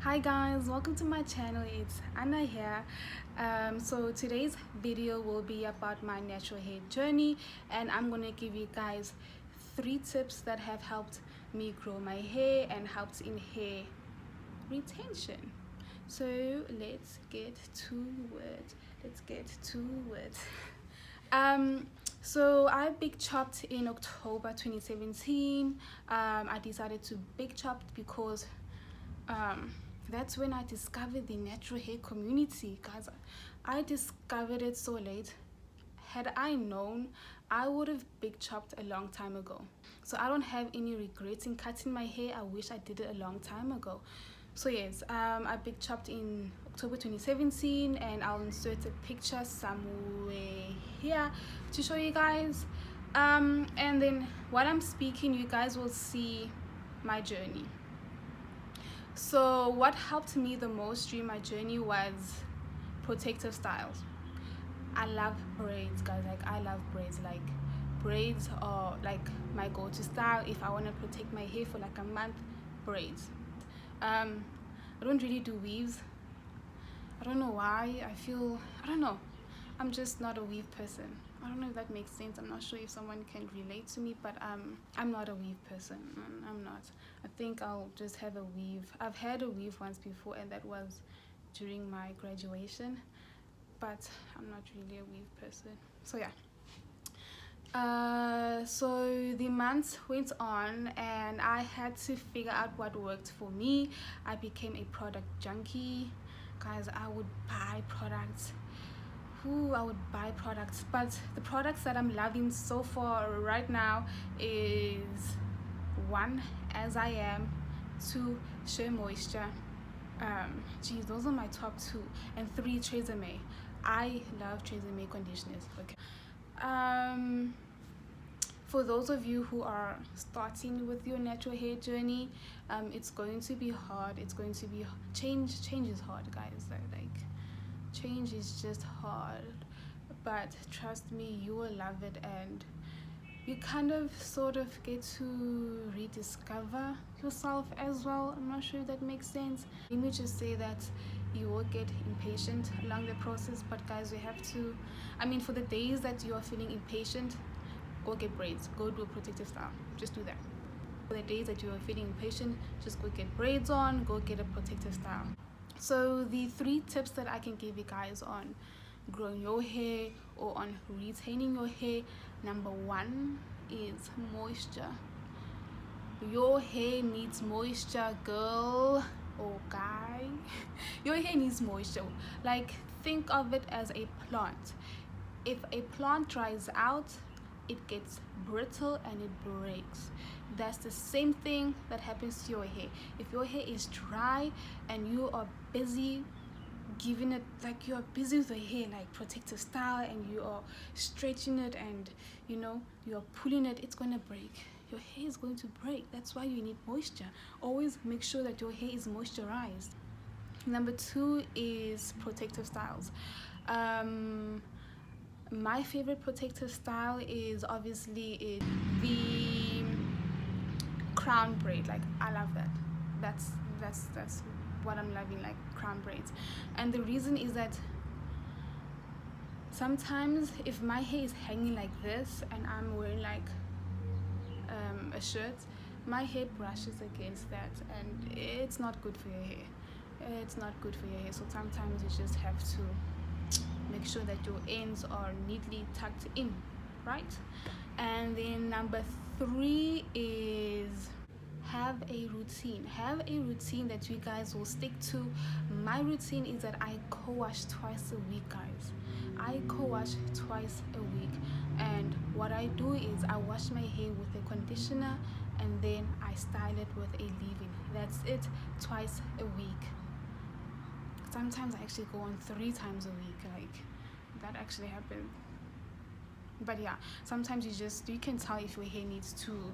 Hi guys, welcome to my channel. It's Anna here. So today's video will be about my natural hair journey, and I'm gonna give you guys 3 tips that have helped me grow my hair and helped in hair retention. So let's get to it. So I big chopped in October 2017. I decided to big chop because that's when I discovered the natural hair community. Guys, I discovered it so late. Had I known, I would have big chopped a long time ago. So I don't have any regrets in cutting my hair. I wish I did it a long time ago. So yes, I big chopped in October 2017, and I'll insert a picture somewhere here to show you guys. And then while I'm speaking, you guys will see my journey. So what helped me the most during my journey was protective styles. I love braids, guys. Like, I love braids. Like, braids are like my go-to style. If I want to protect my hair for like a month, braids. I don't really do weaves. I don't know why. I don't know, I'm just not a weave person. I don't know if that makes sense. I'm not sure if someone can relate to me, but I'm not a weave person. I'm not. I think I'll just have a weave. I've had a weave once before, and that was during my graduation, but I'm not really a weave person. So yeah. So the months went on, and I had to figure out what worked for me. I became a product junkie. Guys, I would buy products. I would buy products, but the products that I'm loving so far right now is 1, As I Am, 2, Shea Moisture. Geez, those are my top 2, and 3, Tresemme. I love Tresemme conditioners. Okay. For those of you who are starting with your natural hair journey, it's going to be hard. It's going to be change is hard, guys. Like, change is just hard, but trust me, you will love it, and you kind of sort of get to rediscover yourself as well. I'm not sure if that makes sense. Let me just say that you will get impatient along the process, but guys, we have to, for the days that you are feeling impatient, go get braids, go do a protective style, just do that. For the days that you are feeling impatient, just go get braids on, go get a protective style. So the 3 tips that I can give you guys on growing your hair or on retaining your hair. Number 1 is moisture. Your hair needs moisture, girl or guy. Your hair needs moisture. Like, think of it as a plant. If a plant dries out, it gets brittle and it breaks. That's the same thing that happens to your hair. If your hair is dry and you are busy giving it, like, you're busy with your hair, like protective style, and you are stretching it, and you're pulling it, it's gonna break. Your hair is going to break. That's why you need moisture. Always make sure that your hair is moisturized. Number 2 is protective styles. My favorite protective style is obviously the crown braid. Like, I love that. That's what I'm loving, like crown braids. And the reason is that sometimes if my hair is hanging like this and I'm wearing like a shirt, my hair brushes against that, and it's not good for your hair. It's not good for your hair. So sometimes you just have to make sure that your ends are neatly tucked in, right? And then number 3 is have a routine. Have a routine that you guys will stick to. My routine is that I co-wash twice a week, guys. I co-wash twice a week, and what I do is I wash my hair with a conditioner, and then I style it with a leave-in. That's it, twice a week. Sometimes I actually go on 3 times a week. Like, that actually happened. But yeah, sometimes you can tell if your hair needs to,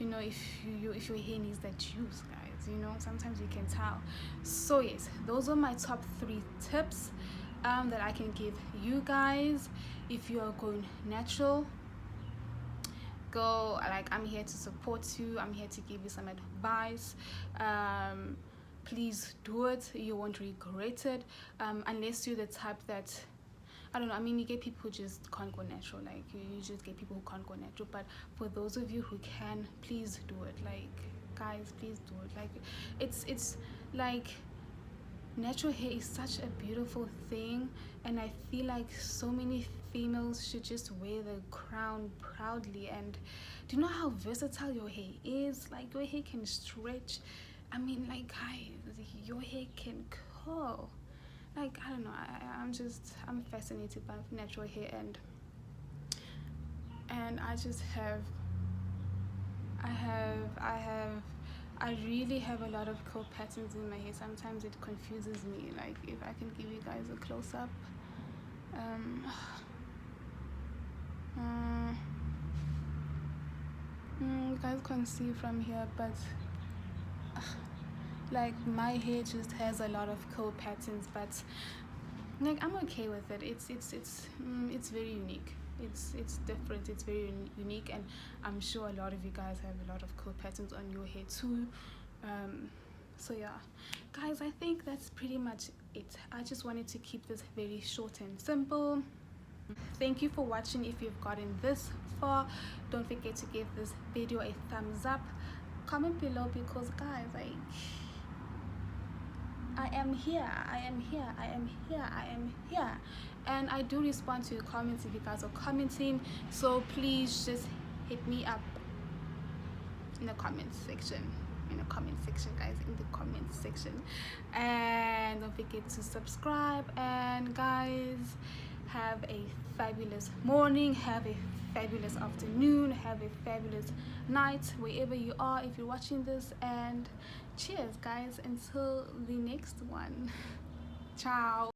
if your hair needs that juice, guys. Sometimes you can tell. So yes, those are my top 3 tips that I can give you guys. If you are going natural, go. Like, I'm here to support you. I'm here to give you some advice. please do it. You won't regret it, unless you're the type that, I don't know, I mean, you get people who just can't go natural, like you just get people who can't go natural, but for those of you who can, please do it. Like, guys, please do it. Like, it's like, natural hair is such a beautiful thing, and I feel like so many females should just wear the crown proudly. And do you know how versatile your hair is? Like, your hair can stretch. I mean, like, guys, your hair can curl. Like, I don't know, I'm fascinated by natural hair, and I just have I really have a lot of cool patterns in my hair. Sometimes it confuses me. Like, if I can give you guys a close-up, you guys can't see from here, but like, my hair just has a lot of cool patterns, but like, I'm okay with it. It's very unique. It's different. It's very unique, and I'm sure a lot of you guys have a lot of cool patterns on your hair too. So yeah, guys, I think that's pretty much it. I just wanted to keep this very short and simple. Thank you for watching. If you've gotten this far, don't forget to give this video a thumbs up. Comment below, because guys, I am here, and I do respond to your comments if you guys are commenting, so please just hit me up in the comments section, guys, in the comments section. And don't forget to subscribe, and guys, have a fabulous morning, have a fabulous afternoon, have a fabulous night wherever you are if you're watching this, and cheers, guys, until the next one. Ciao.